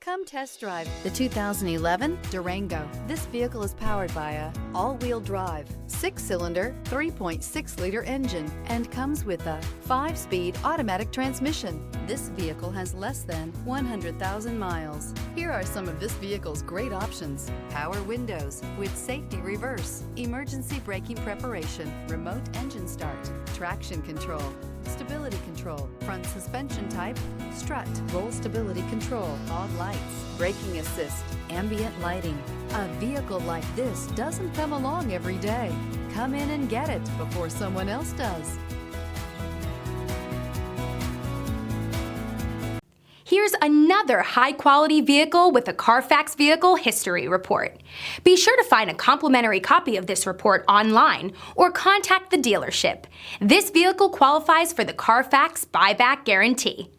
Come test drive the 2011 Durango. This vehicle is powered by a all-wheel drive, 6-cylinder, 3.6-liter engine and comes with a 5-speed automatic transmission. This vehicle has less than 100,000 miles. Here are some of this vehicle's great options: power windows with safety reverse, emergency braking preparation, remote engine start, traction control, stability control, front suspension type, strut, roll stability control, fog lights, braking assist, ambient lighting. A vehicle like this doesn't come along every day. Come in and get it before someone else does. Here's another high-quality vehicle with a Carfax Vehicle History Report. Be sure to find a complimentary copy of this report online or contact the dealership. This vehicle qualifies for the Carfax Buyback Guarantee.